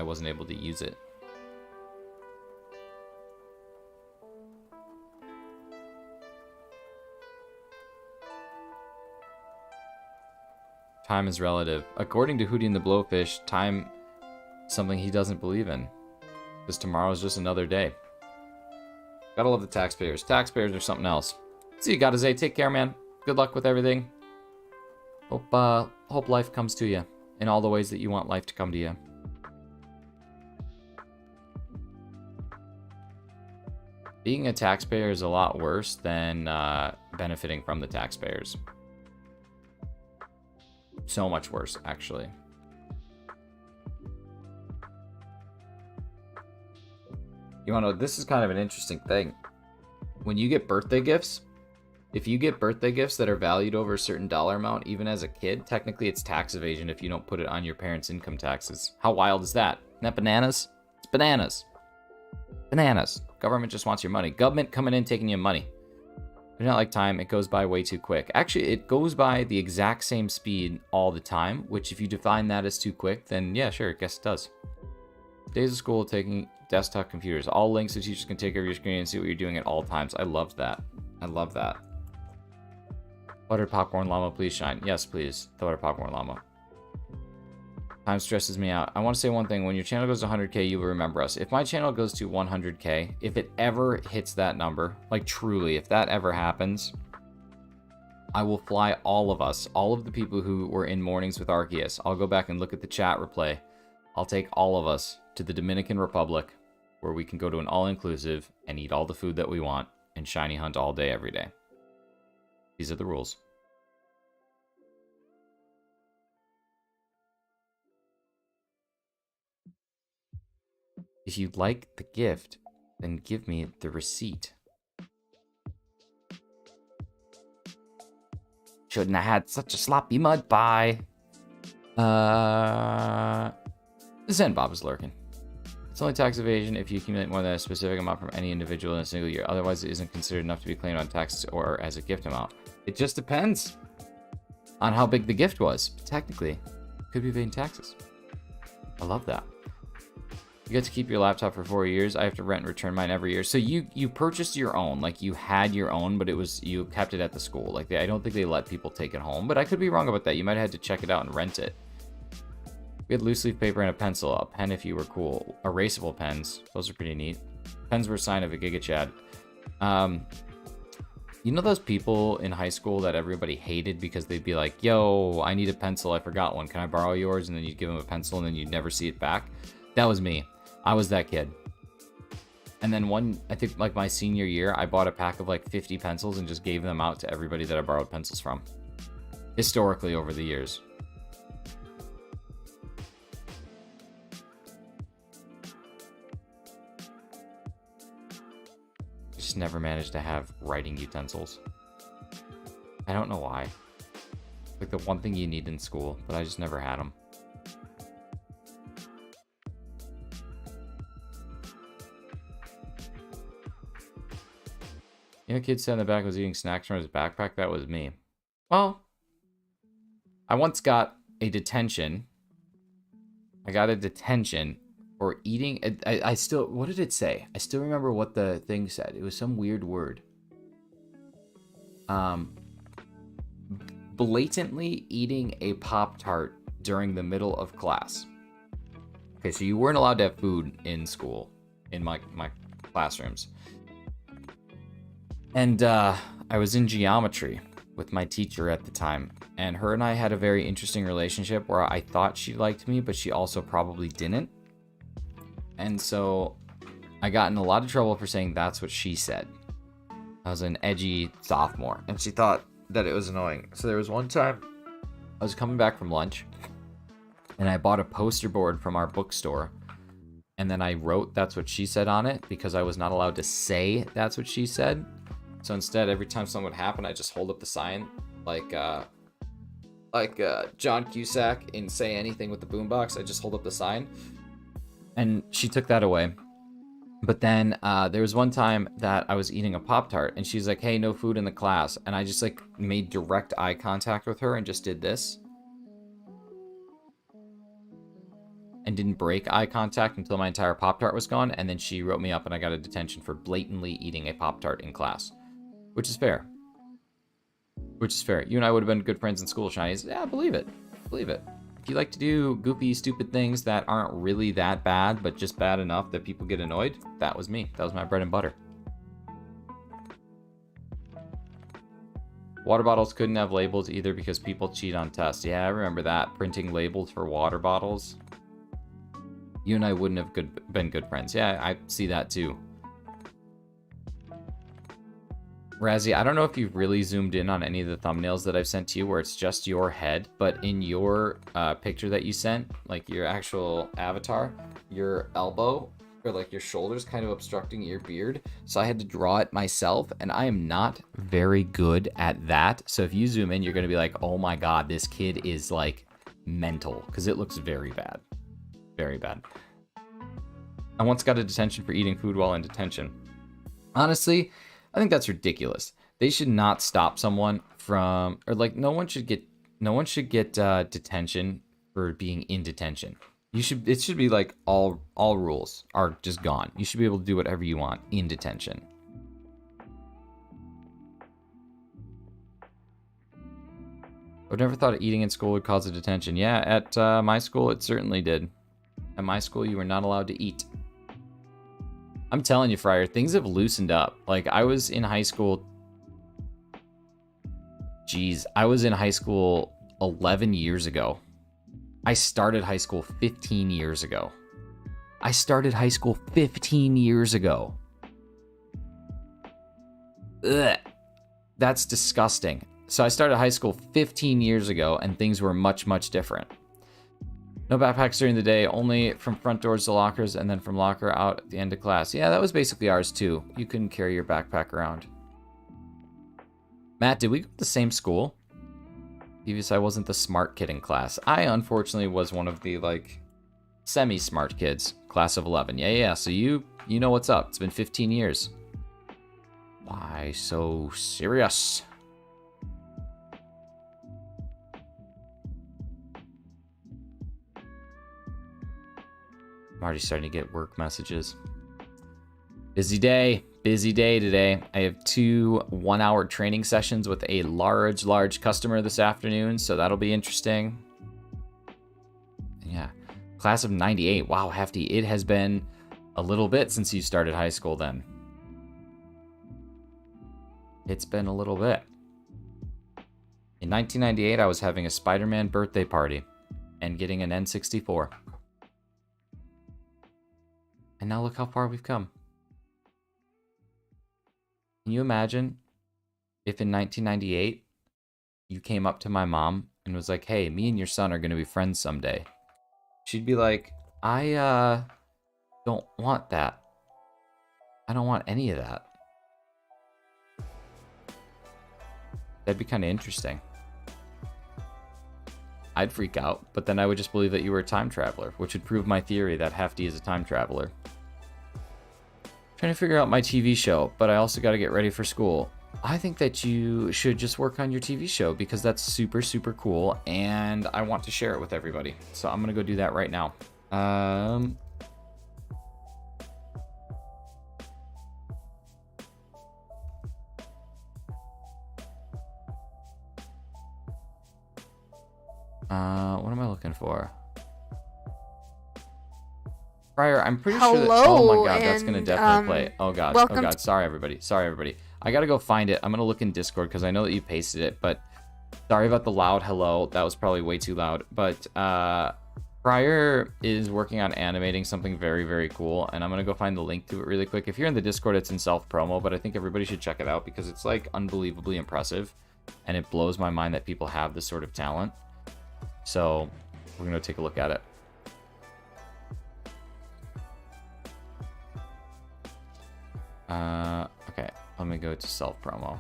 [SPEAKER 1] wasn't able to use it. Time is relative. According to Hootie and the Blowfish, time is something he doesn't believe in. Because tomorrow is just another day. Gotta love the taxpayers. Taxpayers are something else. See you, Gadaze. Take care, man. Good luck with everything. Hope life comes to you in all the ways that you want life to come to you. Being a taxpayer is a lot worse than benefiting from the taxpayers. So much worse, actually. You want to know, this is kind of an interesting thing. When you get birthday gifts, if you get birthday gifts that are valued over a certain dollar amount, even as a kid, technically it's tax evasion if you don't put it on your parents' income taxes. How wild is that? Isn't that bananas? It's bananas. Bananas. Government just wants your money. Government coming in, taking your money. They're not like time. It goes by way too quick. Actually, it goes by the exact same speed all the time, which if you define that as too quick, then yeah, sure, I guess it does. Days of school taking desktop computers. All links so teachers can take over your screen and see what you're doing at all times. I loved that. I love that. Buttered popcorn llama, please shine. Yes, please. The buttered popcorn llama. Time stresses me out. I want to say one thing. When your channel goes to 100k, you will remember us. If my channel goes to 100k, if it ever hits that number, like truly, if that ever happens, I will fly all of us, all of the people who were in Mornings with Arceus. I'll go back and look at the chat replay. I'll take all of us to the Dominican Republic, where we can go to an all-inclusive and eat all the food that we want and shiny hunt all day, every day. These are the rules. If you like the gift, then give me the receipt. Shouldn't have had such a sloppy mud pie. Zen Bob is lurking. It's only tax evasion if you accumulate more than a specific amount from any individual in a single year. Otherwise, it isn't considered enough to be claimed on taxes or as a gift amount. It just depends on how big the gift was. But technically, could be evading taxes. I love that. You get to keep your laptop for 4 years. I have to rent and return mine every year. So you purchased your own, like you had your own, but you kept it at the school. Like I don't think they let people take it home, but I could be wrong about that. You might have had to check it out and rent it. We had loose leaf paper and a pencil. A pen if you were cool. Erasable pens. Those are pretty neat. Pens were a sign of a Giga Chad. You know those people in high school that everybody hated because they'd be like, yo, I need a pencil. I forgot one. Can I borrow yours? And then you'd give them a pencil and then you'd never see it back. That was me. I was that kid. And then I think like my senior year, I bought a pack of like 50 pencils and just gave them out to everybody that I borrowed pencils from. Historically over the years. Just never managed to have writing utensils. I don't know why. Like the one thing you need in school, but I just never had them. You know, kid sat in the back was eating snacks from his backpack. That was me. Well, I once got a detention. I got a detention for eating. I still, what did it say? I still remember what the thing said. It was some weird word. Blatantly eating a Pop-Tart during the middle of class. Okay, so you weren't allowed to have food in school, in my classrooms. And I was in geometry with my teacher at the time. And her and I had a very interesting relationship where I thought she liked me, but she also probably didn't. And so I got in a lot of trouble for saying that's what she said. I was an edgy sophomore, and she thought that it was annoying. So there was one time I was coming back from lunch, and I bought a poster board from our bookstore. And then I wrote that's what she said on it because I was not allowed to say that's what she said. So instead, every time something would happen, I just hold up the sign like John Cusack in Say Anything with the Boombox. I just hold up the sign. And she took that away. But then there was one time that I was eating a Pop-Tart and she's like, hey, no food in the class. And I just like made direct eye contact with her and just did this. And didn't break eye contact until my entire Pop-Tart was gone. And then she wrote me up and I got a detention for blatantly eating a Pop-Tart in class. Which is fair. Which is fair. You and I would have been good friends in school, Shinies. Yeah, believe it. Believe it. If you like to do goofy, stupid things that aren't really that bad, but just bad enough that people get annoyed, that was me. That was my bread and butter. Water bottles couldn't have labels either because people cheat on tests. Yeah, I remember that. Printing labels for water bottles. You and I wouldn't have been good friends. Yeah, I see that too. Razzie, I don't know if you've really zoomed in on any of the thumbnails that I've sent to you where it's just your head, but in your picture that you sent, like your actual avatar, your elbow or like your shoulders kind of obstructing your beard. So I had to draw it myself and I am not very good at that. So if you zoom in, you're going to be like, oh my God, this kid is like mental because it looks very bad. Very bad. I once got a detention for eating food while in detention. Honestly, I think that's ridiculous. They should not stop someone from, or like no one should get detention for being in detention. It should be like all rules are just gone. You should be able to do whatever you want in detention. I've never thought of eating in school would cause a detention. Yeah, at my school it certainly did. At my school you were not allowed to eat. I'm telling you, Fryer, things have loosened up. Like, I was in high school... Jeez, I was in high school 11 years ago. I started high school 15 years ago. I started high school 15 years ago. Ugh. That's disgusting. So I started high school 15 years ago, and things were much, much different. No backpacks during the day, only from front doors to lockers, and then from locker out at the end of class. Yeah, that was basically ours too. You couldn't carry your backpack around. Matt, did we go to the same school? Previous, I wasn't the smart kid in class. I, unfortunately, was one of the, like, semi-smart kids. Class of 11. Yeah, so you know what's up. It's been 15 years. Why so serious? I'm already starting to get work messages. Busy day today. I have 2 one-hour training sessions with a large customer this afternoon, so that'll be interesting. Yeah, class of 98. Wow, hefty. It has been a little bit since you started high school then. It's been a little bit. In 1998, I was having a Spider-Man birthday party and getting an N64. And now look how far we've come. Can you imagine if in 1998 you came up to my mom and was like, hey, me and your son are going to be friends someday? She'd be like, I don't want that. I don't want any of that. That'd be kind of interesting. I'd freak out, but then I would just believe that you were a time traveler, which would prove my theory that Hefty is a time traveler. Trying to figure out my TV show, but I also got to get ready for school. I think that you should just work on your TV show because that's super cool, and I want to share it with everybody. So I'm gonna go do that right now. What am I looking for? Fryer, I'm pretty sure that... Oh my god, that's gonna definitely play. Oh god, oh god, sorry everybody. I gotta go find it. I'm gonna look in Discord because I know that you pasted it, but sorry about the loud hello. That was probably way too loud. But Fryer is working on animating something very cool, and I'm gonna go find the link to it really quick. If you're in the Discord, it's in self-promo, but I think everybody should check it out because it's like unbelievably impressive, and it blows my mind that people have this sort of talent. So we're gonna take a look at it. Okay, let me go to self-promo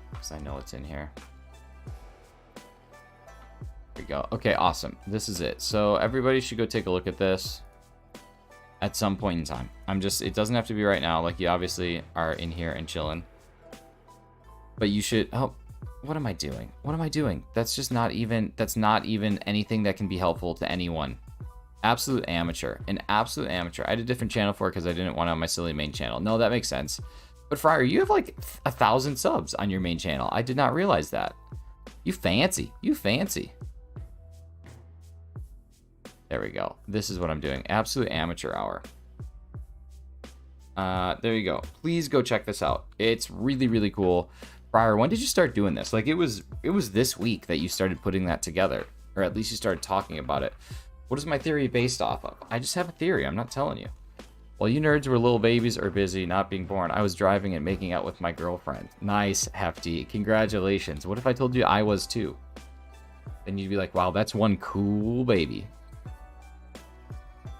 [SPEAKER 1] because I know it's in here. There we go. Okay, awesome. This is it. So everybody should go take a look at this at some point in time. It doesn't have to be right now. Like, you obviously are in here and chilling. But you should... Oh, what am I doing? That's just not even... That's not even anything that can be helpful to anyone. Absolute amateur. An absolute amateur. I had a different channel for it because I didn't want it on my silly main channel. No, that makes sense. But Fryer, you have like 1,000 subs on your main channel. I did not realize that. You fancy. There we go. This is what I'm doing. Absolute amateur hour. There you go. Please go check this out. It's really cool. Fryer, when did you start doing this? Like, it was this week that you started putting that together, or at least you started talking about it. What is my theory based off of? I just have a theory. I'm not telling you. While you nerds were little babies or busy not being born, I was driving and making out with my girlfriend. Nice, Hefty. Congratulations. What if I told you I was too? Then you'd be like, wow, that's one cool baby.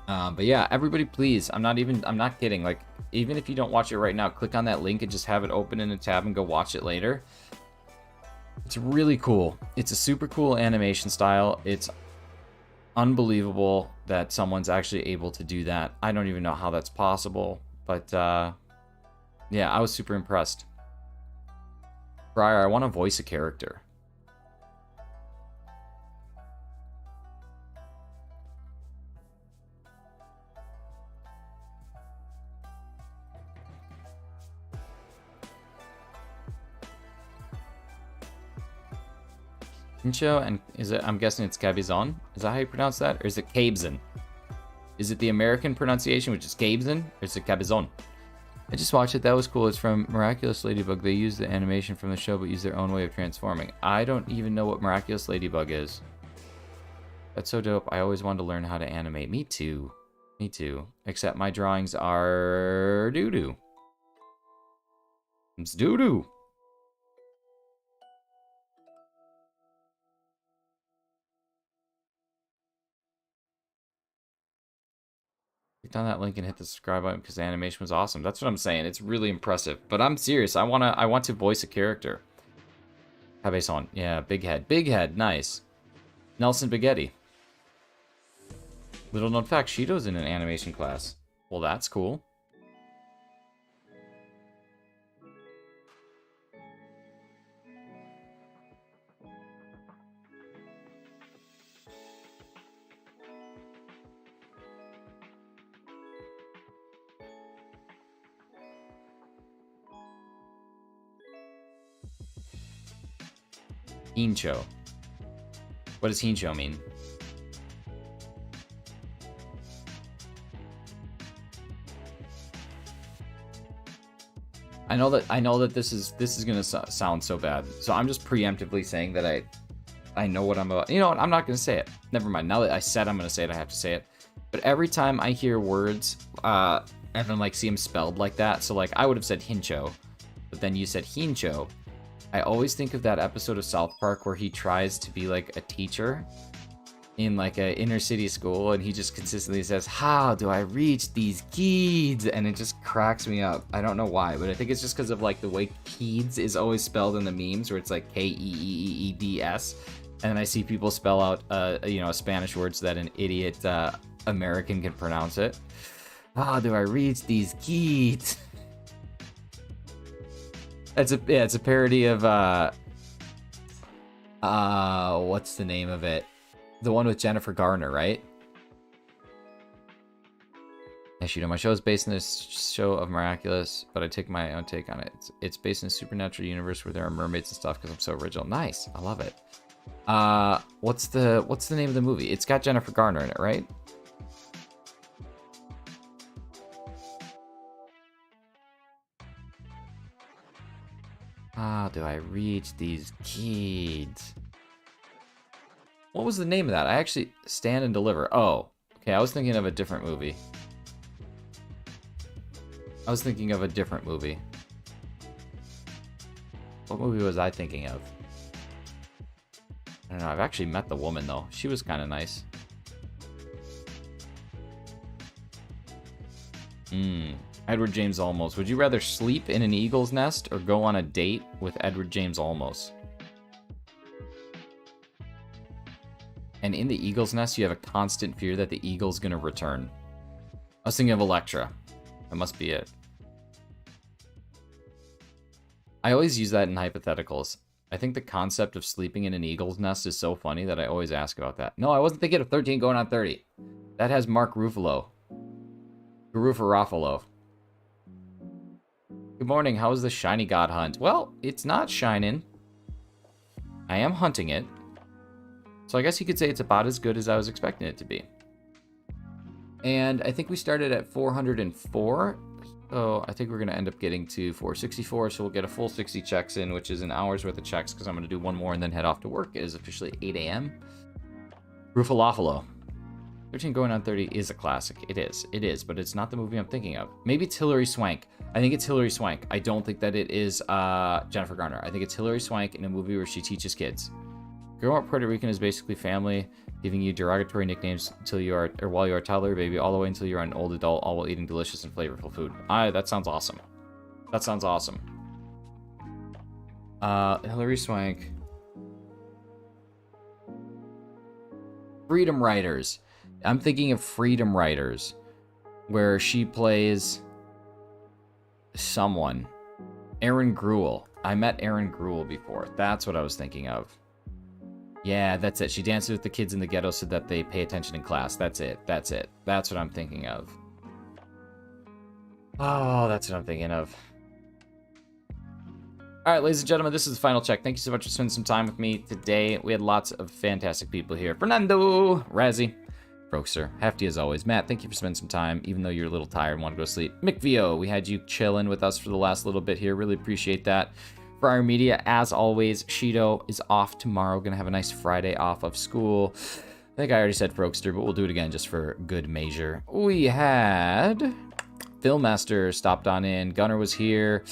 [SPEAKER 1] But yeah, everybody please, I'm not kidding. Like, even if you don't watch it right now, click on that link and just have it open in a tab and go watch it later. It's really cool. It's a super cool animation style. It's unbelievable that someone's actually able to do that. I don't even know how that's possible, but yeah, I was super impressed. Fryer, I want to voice a character. And is it? I'm guessing it's Cabezon. Is that how you pronounce that, or is it Cabezon? Is it the American pronunciation, which is Cabezon, or is it Cabezon? I just watched it. That was cool. It's from Miraculous Ladybug. They use the animation from the show, but use their own way of transforming. I don't even know what Miraculous Ladybug is. That's so dope. I always wanted to learn how to animate. Me too. Except my drawings are doo-doo. It's doo-doo. Click on that link and hit the subscribe button because the animation was awesome. That's what I'm saying. It's really impressive. But I'm serious. I want to voice a character. Cabezon. Yeah, big head. Big head. Nice. Nelson Spaghetti. Little known fact, Shido's in an animation class. Well, that's cool. Hincho. What does Hincho mean? I know that this is gonna sound so bad, so I'm just preemptively saying that I know what I'm about. You know what? I'm not gonna say it. Never mind. Now that I said I'm gonna say it, I have to say it. But every time I hear words, and then like see them spelled like that, so like I would have said Hincho, but then you said Hincho. I always think of that episode of South Park where he tries to be like a teacher in like a inner city school, and he just consistently says, "How do I reach these kids?" And it just cracks me up. I don't know why, but I think it's just because of like the way kids is always spelled in the memes, where it's like Keeeds, and then I see people spell out a Spanish word so that an idiot American can pronounce it. How do I reach these kids? It's a parody of what's the name of it? The one with Jennifer Garner, right? Yes, you know, my show is based in this show of Miraculous, but I take my own take on it. It's based in a supernatural universe where there are mermaids and stuff because I'm so original. Nice, I love it. What's the name of the movie? It's got Jennifer Garner in it, right? How do I reach these kids? What was the name of that? I actually... Stand and Deliver. Oh. Okay, I was thinking of a different movie. What movie was I thinking of? I don't know. I've actually met the woman, though. She was kind of nice. Edward James Olmos. Would you rather sleep in an eagle's nest or go on a date with Edward James Olmos? And in the eagle's nest, you have a constant fear that the eagle's going to return. I was thinking of Electra. That must be it. I always use that in hypotheticals. I think the concept of sleeping in an eagle's nest is so funny that I always ask about that. No, I wasn't thinking of 13 going on 30. That has Mark Ruffalo. Ruffalo. Good morning. How is the shiny god hunt? Well, it's not shining. I am hunting it. So I guess you could say it's about as good as I was expecting it to be. And I think we started at 404. So I think we're going to end up getting to 464. So we'll get a full 60 checks in, which is an hour's worth of checks because I'm going to do one more and then head off to work. It is officially 8 a.m. Ruffalo. 13 going on 30 is a classic. It is, but it's not the movie I'm thinking of. Maybe it's Hilary Swank. I think it's Hilary Swank. I don't think that it is Jennifer Garner. I think it's Hilary Swank in a movie where she teaches kids. Growing up Puerto Rican is basically family giving you derogatory nicknames until you are, or while you are a toddler baby, all the way until you're an old adult, all while eating delicious and flavorful food. That sounds awesome. That sounds awesome. Hilary Swank. Freedom Writers. I'm thinking of Freedom Writers, where she plays someone. Erin Gruel. I met Erin Gruel before. That's what I was thinking of. Yeah, that's it. She dances with the kids in the ghetto so that they pay attention in class. That's it. That's what I'm thinking of. Oh, that's what I'm thinking of. All right, ladies and gentlemen, this is the final check. Thank you so much for spending some time with me today. We had lots of fantastic people here. Fernando, Razzie, Brokester, Hefty as always. Matt, thank you for spending some time, even though you're a little tired and want to go to sleep. McVio, we had you chilling with us for the last little bit here. Really appreciate that. For our media, as always, Shido is off tomorrow. Gonna have a nice Friday off of school. I think I already said Frokester, but we'll do it again just for good measure. We had Philmaster stopped on in. Gunnar was here.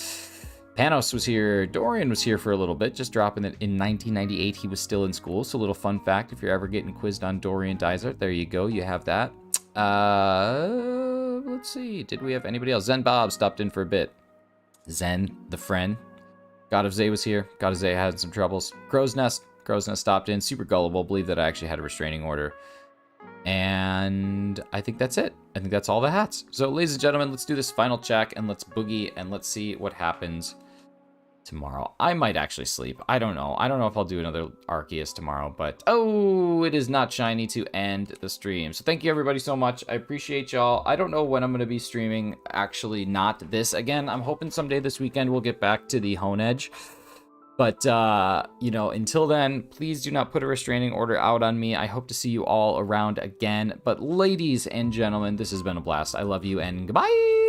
[SPEAKER 1] Panos was here. Dorian was here for a little bit, just dropping that in 1998 he was still in school. So a little fun fact, if you're ever getting quizzed on Dorian Dysart, there you go. You have that. Let's see. Did we have anybody else? Zen Bob stopped in for a bit. Zen, the friend. God of Zay was here. God of Zay had some troubles. Crow's Nest stopped in. Super gullible. Believe that I actually had a restraining order. And I think that's it. I think that's all the hats. So, ladies and gentlemen, let's do this final check and let's boogie and let's see what happens tomorrow. I might actually sleep. I don't know. I don't know if I'll do another Arceus tomorrow, but oh, it is not shiny to end the stream. So thank you everybody so much. I appreciate y'all. I don't know when I'm going to be streaming. Actually, not this again. I'm hoping someday this weekend we'll get back to the Hone Edge. But, you know, until then, please do not put a restraining order out on me. I hope to see you all around again. But ladies and gentlemen, this has been a blast. I love you and goodbye.